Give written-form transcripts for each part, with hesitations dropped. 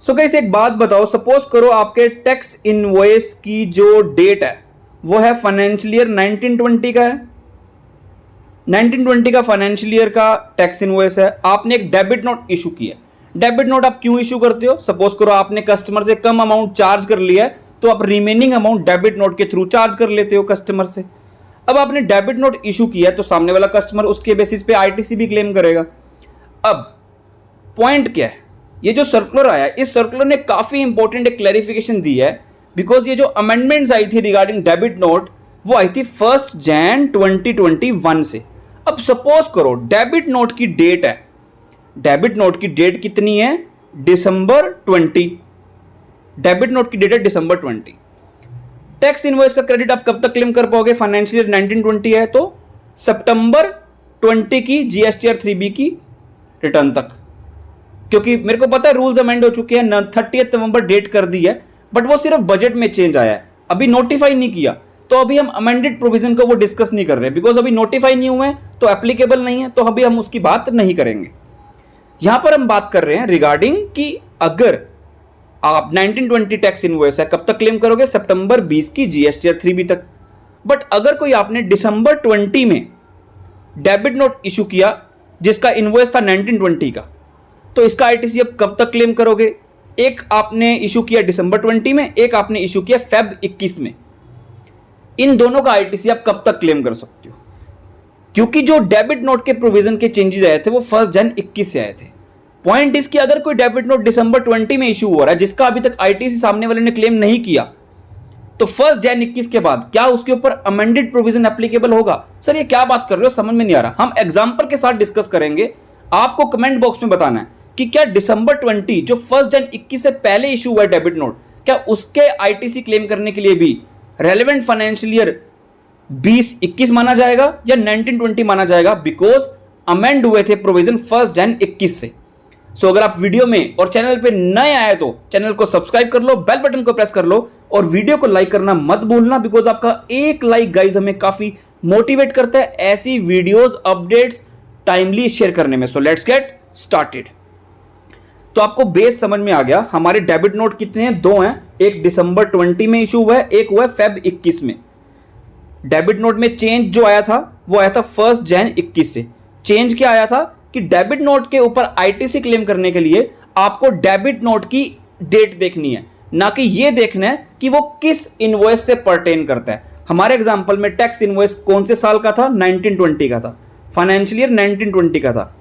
So guys एक बात बताओ, सपोज करो आपके टैक्स इनवॉइस की जो डेट है वो है फाइनेंशियल ईयर 1920 का है। 1920 का फाइनेंशियल ईयर का टैक्स इनवॉइस है। आपने एक डेबिट नोट इशू किया। डेबिट नोट आप क्यों इशू करते हो? सपोज करो आपने कस्टमर से कम अमाउंट चार्ज कर लिया है तो आप रिमेनिंग अमाउंट डेबिट नोट के थ्रू चार्ज कर लेते हो कस्टमर से। अब आपने डेबिट नोट इशू किया है तो सामने वाला कस्टमर उसके बेसिस पे आईटीसी भी क्लेम करेगा। अब पॉइंट क्या है, ये जो सर्कुलर आया इस सर्कुलर ने काफी इंपॉर्टेंट एक क्लैरिफिकेशन दी है, बिकॉज ये जो अमेंडमेंट्स आई थी रिगार्डिंग डेबिट नोट वो आई थी 1 जैन 2021 से। अब सपोज करो डेबिट नोट की डेट है, डेबिट नोट की डेट कितनी है? दिसंबर 20। डेबिट नोट की डेट है दिसंबर 20। टैक्स इनवॉइस का क्रेडिट आप कब तक क्लेम कर पाओगे? फाइनेंशियल ईयर 1920 है तो सितंबर 20 की जीएसटीआर 3B की रिटर्न तक। क्योंकि मेरे को पता है रूल्स अमेंड हो चुके हैं, 30 नवंबर डेट कर दी है, बट वो सिर्फ बजट में चेंज आया है, अभी नोटिफाई नहीं किया। तो अभी हम अमेंडेड प्रोविजन को वो डिस्कस नहीं कर रहे, बिकॉज अभी नोटिफाई नहीं हुए हैं तो एप्लीकेबल नहीं है, तो अभी हम उसकी बात नहीं करेंगे। यहां पर हम बात कर रहे हैं रिगार्डिंग कि अगर आप 1920 टैक्स इनवॉइस है कब तक क्लेम करोगे? सितंबर 20 की जीएसटीआर 3B तक। बट अगर कोई आपने दिसंबर 20 में डेबिट नोट इशू किया जिसका इनवॉइस था 1920 का, तो इसका आईटीसी अब कब तक क्लेम करोगे? एक आपने इशू किया दिसंबर 20 में, एक आपने इशू किया फेब 21 में। इन दोनों का आईटीसी आप कब तक क्लेम कर सकते हो? क्योंकि जो डेबिट नोट के प्रोविजन के चेंजेस आए थे वो 1 जन 21 से आए थे। पॉइंट इसकी अगर कोई डेबिट नोट दिसंबर 20 में इशू हो रहा है जिसका अभी तक आईटीसी सामने वाले ने क्लेम नहीं किया, तो 1 जन 21 के बाद क्या उसके ऊपर अमेंडेड प्रोविजन एप्लीकेबल होगा? सर ये क्या बात कर रहे हो, समझ में नहीं आ रहा। हम एग्जांपल के साथ डिस्कस करेंगे। आपको कमेंट बॉक्स में बताना है कि क्या दिसंबर 20 जो 1 जन 21 से पहले इशू हुआ है डेबिट नोट, क्या उसके आईटीसी क्लेम करने के लिए भी रेलेवेंट फाइनेंशियल ईयर 2021 माना जाएगा या 1920 माना जाएगा? बिकॉज अमेंड हुए थे प्रोविजन 1 जन 21 से। सो अगर आप वीडियो में और चैनल पे नए आए तो चैनल को सब्सक्राइब कर लो, बेल बटन को प्रेस कर लो और वीडियो को लाइक करना मत भूलना, बिकॉज आपका एक लाइक गाइज हमें काफी मोटिवेट करता है ऐसी वीडियोस अपडेट्स टाइमली शेयर करने में। So let's get started. तो आपको बेस समझ में आ गया। हमारे डेबिट नोट कितने हैं? 2 हैं। एक दिसंबर 20 में इशू हुआ है, एक हुआ है फेब 21 में। डेबिट नोट में चेंज जो आया था वो आया था 1 जन 21 से। चेंज क्या आया था कि डेबिट नोट के ऊपर आईटीसी क्लेम करने के लिए आपको डेबिट नोट की डेट देखनी है, ना कि ये देखना है कि वो किस इनवॉइस से पर्टेन करता है। हमारे एग्जांपल में टैक्स इनवॉइस कौन से साल का था? 1920 का था, फाइनेंशियल ईयर 1920 का था।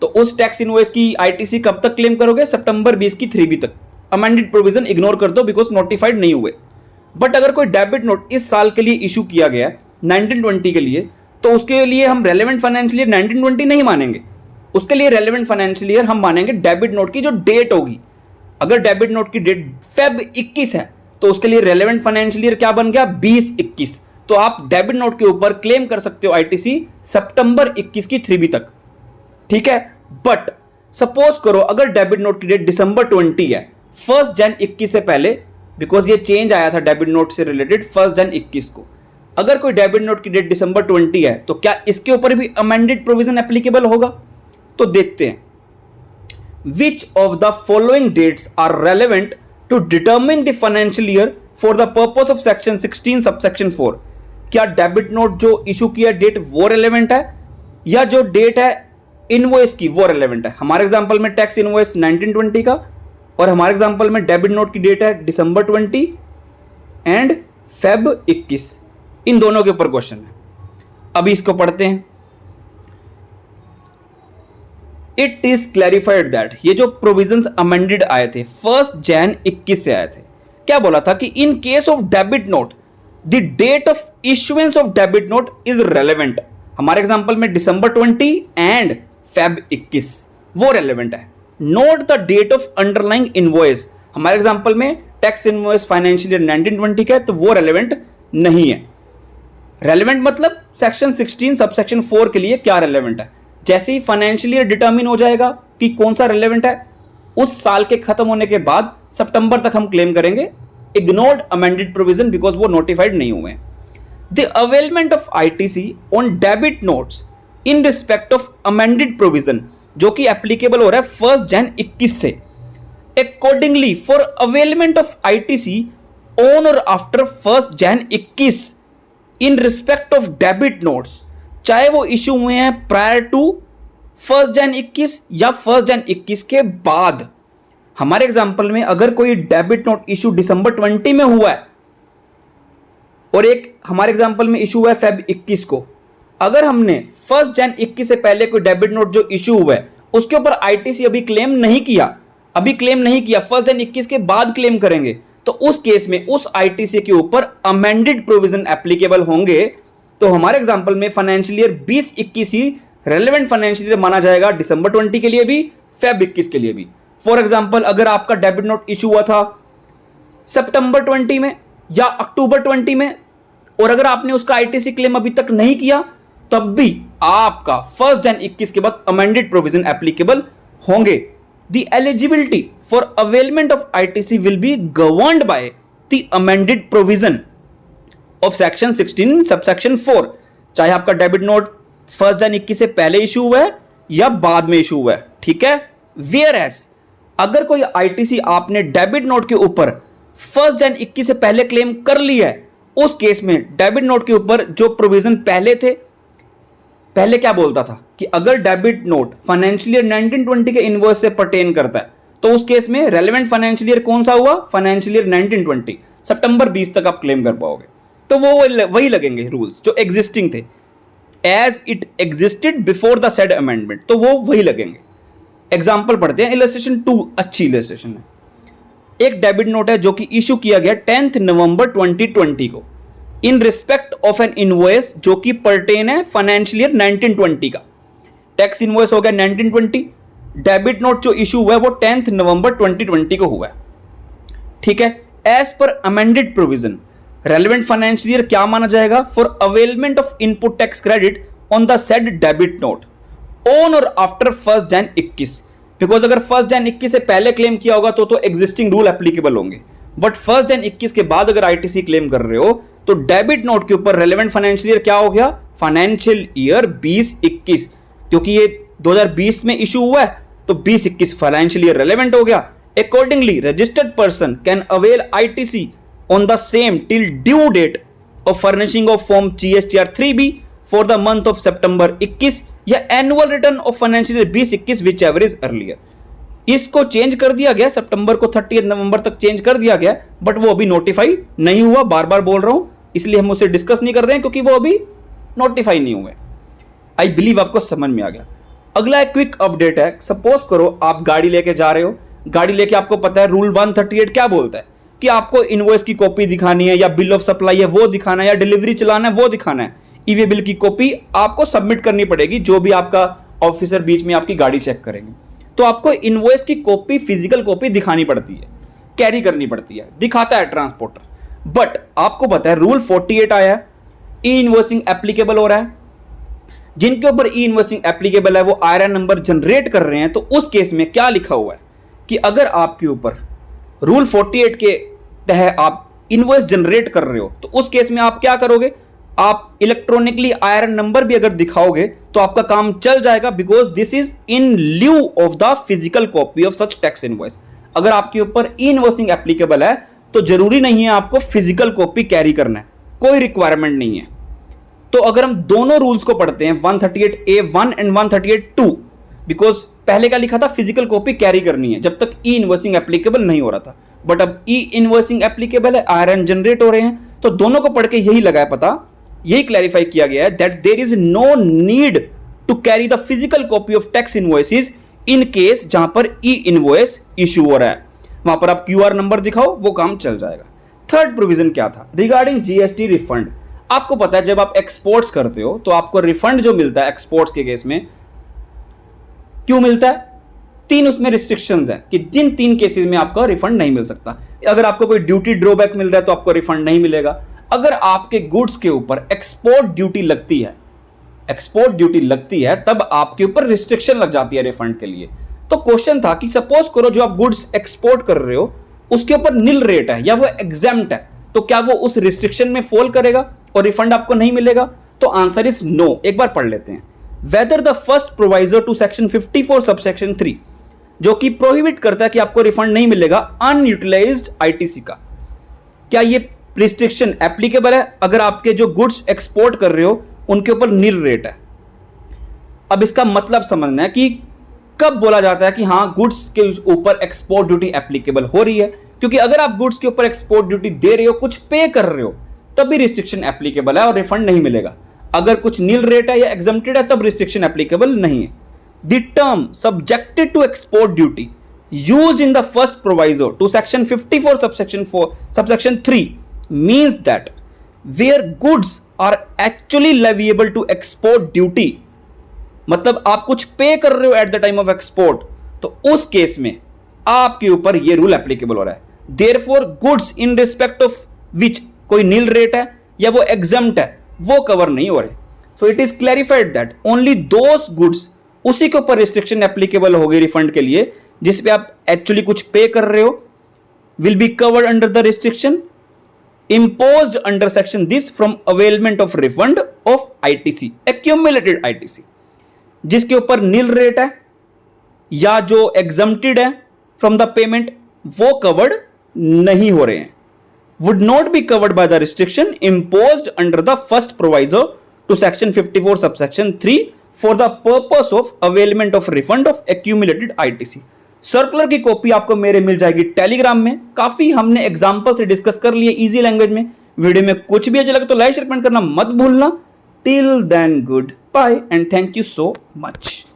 तो उस टैक्स इनवॉइस की आईटीसी कब तक क्लेम करोगे? सितंबर 20 की 3B तक। अमेंडेड प्रोविजन इग्नोर कर दो बिकॉज नोटिफाइड नहीं हुए। बट अगर कोई डेबिट नोट इस साल के लिए इशू किया गया 1920 के लिए, तो उसके लिए हम रेलेवेंट फाइनेंशियल ईयर 1920 नहीं मानेंगे। उसके लिए रेलेवेंट फाइनेंशियल ईयर हम मानेंगे डेबिट नोट की जो डेट होगी। अगर डेबिट नोट की डेट फेब 21 है तो उसके लिए रेलेवेंट फाइनेंशियल ईयर क्या बन गया? 2021। तो आप डेबिट नोट के ऊपर क्लेम कर सकते हो आईटीसी सितंबर 21 की 3B तक, ठीक है। बट सपोज करो अगर डेबिट नोट की डेट दिसंबर 20 है, 1 जन 21 से पहले, बिकॉज ये चेंज आया था डेबिट नोट से रिलेटेड 1 जन 21 को। अगर कोई डेबिट नोट की डेट दिसंबर 20 है तो क्या इसके ऊपर भी अमेंडेड प्रोविजन एप्लीकेबल होगा? तो देखते हैं। Which of the following dates are relevant to determine the financial year for the purpose of section 16 subsection 4? क्या डेबिट नोट जो इशू किया डेट वो रेलेवेंट है या जो डेट है इनवॉइस की वो रेलेवेंट है? हमारे एग्जांपल में टैक्स इनवॉइस 1920 का और हमारे एग्जांपल में डेबिट नोट की डेट है दिसंबर 20 एंड फेब 21। इन दोनों के ऊपर क्वेश्चन है। अभी इसको पढ़ते हैं। इट इज क्लैरिफाइड दैट ये जो प्रोविजंस अमेंडेड आए थे 1 जन 21 से आए थे, क्या बोला था कि in case of debit note the date of issuance of debit note is relevant. हमारे एग्जांपल में दिसंबर 20 एंड फेब 21 वो रेलेवेंट है। Note the date of underlying invoice. हमारे एग्जांपल में टैक्स इनवॉइस फाइनेंशियल ईयर 1920 का है तो वो रेलेवेंट नहीं है। रेलेवेंट मतलब सेक्शन 16 सबसेक्शन 4 के लिए क्या रेलेवेंट है। जैसे ही फाइनेंशियल ईयर डिटरमिन हो जाएगा कि कौन सा रेलेवेंट है, उस साल के खत्म होने के बाद सितंबर तक हम क्लेम करेंगे इग्नोर्ड अमेंडेड प्रोविजन बिकॉज वो नोटिफाइड नहीं हुए हैं। The availment of ITC on debit notes in respect of amended provision जो कि एप्लीकेबल हो रहा है 1 जन 21 से, Accordingly, for availment of ITC on or after 1st Jan 21 in respect of debit notes, चाहे वो इशू हुए हैं प्रायर टू 1st Jan 21 या 1st Jan 21 के बाद। हमारे एग्जांपल में अगर कोई डेबिट नोट इशू दिसंबर 20 में हुआ है और एक हमारे एग्जांपल में इशू हुआ है फेब 21 को, अगर हमने 1st Jan 21 से पहले कोई डेबिट नोट जो इशू हुआ है उसके ऊपर आईटीसी अभी क्लेम नहीं किया, 1st Jan 21 के बाद क्लेम करेंगे, तो उस केस में उस आईटीसी के ऊपर अमेंडेड प्रोविजन एप्लीकेबल होंगे। तो हमारे एग्जांपल में फाइनेंशियल ईयर 20-21 ही रेलेवेंट फाइनेंशियल ईयर माना जाएगा, दिसंबर 20 के लिए भी, फेब 21 के लिए भी। फॉर एग्जांपल अगर आपका डेबिट नोट इशू हुआ था सितंबर 20 में या अक्टूबर 20 में और अगर आपने उसका आईटीसी क्लेम अभी तक नहीं किया, तब भी आपका 1st Jan 21 के बाद अमेंडेड प्रोविजन एप्लीकेबल होंगे। The eligibility for availment of ITC will be governed by the amended provision of section 16 subsection 4, चाहे आपका डेबिट नोट 1st Jan 21 से पहले इशू हुआ है या बाद में इशू हुआ है, ठीक है। Whereas अगर कोई आईटीसी आपने डेबिट नोट के ऊपर 1st Jan 21 से पहले क्लेम कर लिया है, उस केस में डेबिट नोट के ऊपर जो प्रोविजन पहले थे, पहले क्या बोलता था कि अगर डेबिट नोट फाइनेंशियल ईयर 1920 के इनवॉइस से पर्टेन करता है तो उस केस में रेलेवेंट फाइनेंशियल ईयर कौन सा हुआ, फाइनेंशियल ईयर 1920, सितंबर 20 तक आप क्लेम कर पाओगे। तो वो वही लगेंगे रूल्स जो एग्जिस्टिंग थे, as it existed before the said amendment, तो वो वही लगेंगे। एग्जाम्पल पढ़ते हैं, इलस्ट्रेशन 2 अच्छी इलस्ट्रेशन है। एक डेबिट नोट है जो कि इशू किया गया 10 नवंबर 2020 को in respect of N invoice जो कि पर्टेन है फाइनेंशियल ईयर 1920 का। टैक्स इनवॉइस हो गया 1920, डेबिट नोट जो इशू हुआ है वो 10 नवंबर 2020 को हुआ है, ठीक है। As per amended provision relevant financial year क्या माना जाएगा, for availment of input tax credit on the said debit note on और आफ्टर 1st Jan 21, बिकॉज अगर 1st Jan 21 से पहले क्लेम किया होगा तो एग्जिस्टिंग रूल एप्लीकेबल होंगे, बट 1st Jan 21 के बाद अगर आईटीसी क्लेम कर रहे हो तो डेबिट नोट के ऊपर रेलेवेंट फाइनेंशियल ईयर क्या हो गया, फाइनेंशियल ईयर 20-21, क्योंकि ये 2020 में इशू हुआ है तो 20-21 फाइनेंशियल ईयर रेलेवेंट हो गया। Accordingly registered person can avail ITC on the same till due date of furnishing of form GSTR 3B for the month of सितंबर 21 या annual return of financial year 20-21 whichever is earlier. इसको change कर दिया गया, सितंबर को 30 नवंबर तक change कर दिया गया, बट वो अभी नोटिफाई नहीं हुआ, बार बार बोल रहा हूं, इसलिए हम उसे डिस्कस नहीं कर रहे हैं क्योंकि वो अभी नोटिफाई नहीं हुए। आई बिलीव आपको समझ में आ गया। अगला एक क्विक अपडेट है, सपोज करो आप गाड़ी लेके जा रहे हो, गाड़ी लेके आपको पता है रूल 138 क्या बोलता है कि आपको इनवॉइस की कॉपी दिखानी है या बिल ऑफ सप्लाई है वो दिखाना है या डिलीवरी चलाना है वो दिखाना है, ईवे बिल की कॉपी आपको सबमिट करनी पड़ेगी, जो भी आपका ऑफिसर बीच में आपकी गाड़ी चेक करेंगे, तो आपको इनवॉइस की कॉपी, फिजिकल कॉपी दिखानी पड़ती है, कैरी करनी पड़ती है, दिखाता है ट्रांसपोर्टर। बट आपको पता है रूल 48 आया है, ई इनवॉइसिंग एप्लीकेबल हो रहा है, जिनके ऊपर ई इनवॉइसिंग एप्लीकेबल है वो आईआरएन नंबर जनरेट कर रहे हैं, तो उस केस में क्या लिखा हुआ है कि अगर आपके ऊपर रूल 48 के तहत आप इनवॉइस जनरेट कर रहे हो तो उस केस में आप क्या करोगे, आप इलेक्ट्रॉनिकली आईआरएन नंबर भी अगर दिखाओगे तो आपका काम चल जाएगा, because this is in lieu of the physical copy of such tax invoice. अगर आपके ऊपर ई इनवॉइसिंग एप्लीकेबल है तो जरूरी नहीं है आपको फिजिकल कॉपी कैरी करना है, कोई रिक्वायरमेंट नहीं है। तो अगर हम दोनों रूल्स को पढ़ते हैं 138A1 एंड 138(2), बिकॉज पहले क्या लिखा था, फिजिकल कॉपी कैरी करनी है जब तक ई इनवॉइसिंग एप्लीकेबल नहीं हो रहा था, बट अब ई इनवॉइसिंग एप्लीकेबल है, आईआरएन जनरेट हो रहे हैं, तो दोनों को पढ़ के यही लगा है पता, यही क्लैरिफाई किया गया है that there is no need to carry the physical copy of tax invoices in case जहां पर ई इनवॉइस इशू हो रहा है, वहां पर आप क्यूआर नंबर दिखाओ, वो काम चल जाएगा। थर्ड प्रोविजन क्या था, रिगार्डिंग जीएसटी रिफंड। आपको पता है जब आप एक्सपोर्ट्स करते हो तो आपको रिफंड जो मिलता है एक्सपोर्ट्स के केस में, क्यों मिलता है, 3 उसमें रिस्ट्रिक्शंस हैं कि जिन 3 केसेस में आपका रिफंड नहीं मिल सकता। अगर आपको कोई ड्यूटी ड्रॉबैक मिल रहा है तो आपको रिफंड नहीं मिलेगा। अगर आपके गुड्स के ऊपर एक्सपोर्ट ड्यूटी लगती है, तब आपके ऊपर रिस्ट्रिक्शन लग जाती है रिफंड के लिए। तो क्वेश्चन था कि सपोज करो जो आप गुड्स एक्सपोर्ट कर रहे हो उसके ऊपर नील रेट है या वो एग्जेम्प्ट है, तो क्या वो उस रिस्ट्रिक्शन में फॉल करेगा और रिफंड आपको नहीं मिलेगा? तो आंसर इज नो। एक बार पढ़ लेते हैं। Whether the first proviso to section 54 subsection 3 जो कि प्रोहिबिट करता है कि आपको रिफंड नहीं मिलेगा अनयूटिलाइज्ड आईटीसी का। क्या ये रिस्ट्रिक्शन एप्लीकेबल है अगर आपके जो गुड्स एक्सपोर्ट कर रहे हो उनके ऊपर नील रेट है? अब इसका मतलब समझना है कि कब बोला जाता है कि हाँ गुड्स के ऊपर एक्सपोर्ट ड्यूटी एप्लीकेबल हो रही है, क्योंकि अगर आप गुड्स के ऊपर एक्सपोर्ट ड्यूटी दे रहे हो, कुछ पे कर रहे हो, तभी रिस्ट्रिक्शन एप्लीकेबल है और रिफंड नहीं मिलेगा। अगर कुछ नील रेट है या एग्जम्प्टेड है तब रिस्ट्रिक्शन एप्लीकेबल नहीं है। The term subjected to export duty used in the first proviso to section 54 subsection 3 means that where goods are actually leviable to export duty, मतलब आप कुछ पे कर रहे हो at the time of export, तो उस केस में आपके ऊपर ये रूल एप्लीकेबल हो रहा है। Therefore goods in respect of which कोई नील रेट है या वो एग्जम्प्ट है वो कवर नहीं हो रहे। So it is clarified that only those goods, उसी के ऊपर रिस्ट्रिक्शन एप्लीकेबल होगी रिफंड के लिए जिस पे आप एक्चुअली कुछ पे कर रहे हो, will be covered under the restriction imposed under section this from availment of refund of ITC, accumulated ITC, जिसके ऊपर नील रेट है या जो exempted है from the payment वो कवर्ड नहीं हो रहे हैं, would not be covered by the restriction imposed under the first proviso to section 54 subsection 3 for the purpose of availment of refund of accumulated ITC। Circular की copy आपको मेरे मिल जाएगी Telegram में। काफी हमने एग्जांपल से डिस्कस कर लिए इजी लैंग्वेज में। वीडियो में कुछ भी अच्छा लगे तो लाइक शेयर कमेंट करना मत भूलना। Till then goodbye and thank you so much.